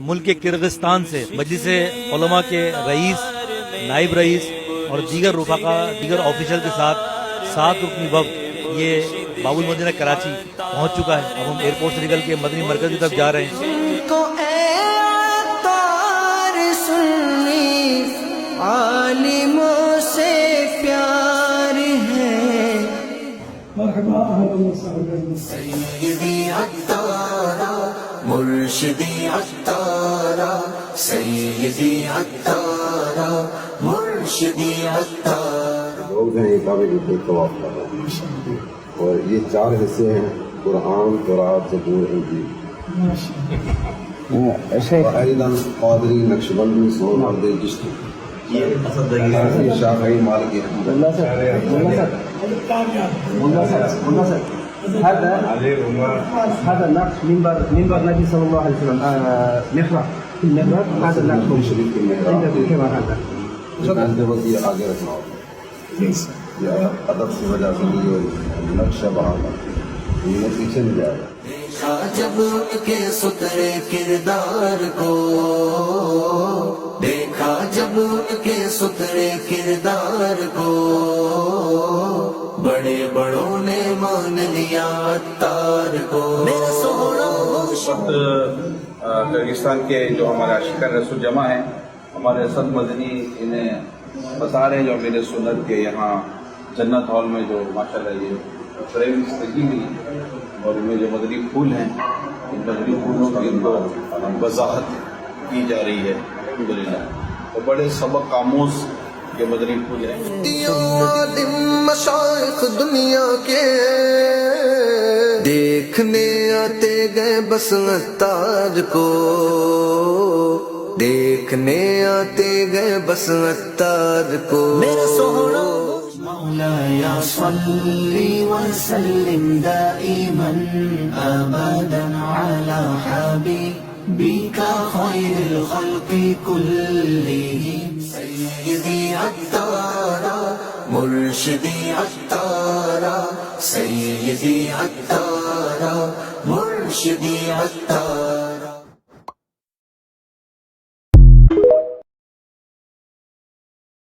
ملک کرغستان سے مجلس علماء کے رئیس، نائب رئیس اور دیگر رفقا، دیگر آفیشل کے ساتھ 7 رکنی وفد یہ باب المدینہ کراچی پہنچ چکا ہے۔ اب ہم ایئرپورٹ سے نکل کے مدنی مرکز کی طرف جا رہے ہیں۔ عالموں سے پیار ہے، مرحبا اہلا وسہلا سیدی عطارا مرشدی عطارا سیدی عطارا مرشدی عطارا۔ لوگ ہیں کعبے کے اوپر طواف کر رہے ہیں اور یہ 4 حصے ہیں، قرآن، تورات، زبور، انجیل۔ ایضاً قادری، نقشبندی، سہروردی، چشتی، شافعی، مالکی۔ هذا نقش منبر النبي صلى الله عليه وسلم، محراب في المحراب، هذا النقش شریف کے محراب عندك كما هذا یہ آگے رکھنا ہوگا، یہ ادب کی وجہ سے یہ نقشہ بہانا یہ پیچھے نہیں جائے گا۔ دیکھا جب ان کے سترے کردار کو، دیکھا جب ان کے سترے کردار کو، بڑے بڑوں نے مان لیا عطار کو۔ میرا سونا کرغستان کے جو ہمارے عاشقان رسول جمع ہیں، ہمارے اسد مدنی انہیں بتا رہے ہیں جو میرے سنت کے یہاں جنت ہال میں جو ماشاءاللہ یہ فریم لگی ہوئی ہے اور ان میں جو مدنی پھول ہیں، ان مدنی پھولوں کی ان کو وضاحت کی جا رہی ہے الحمدللہ، اور بڑے سبق آموز یہ مدنی پھول ہیں۔ عالم مشائخ دنیا کے دیکھنے آتے گئے بس عطار کو، دیکھنے آتے گئے بس عطار کو۔ میرا سونا مولاي صل وسلم دائما ابدا على حبيبك خير الخلق كلهم سيدي عطارا مرشدي عطارا سيدي عطارا مرشدي عطارا۔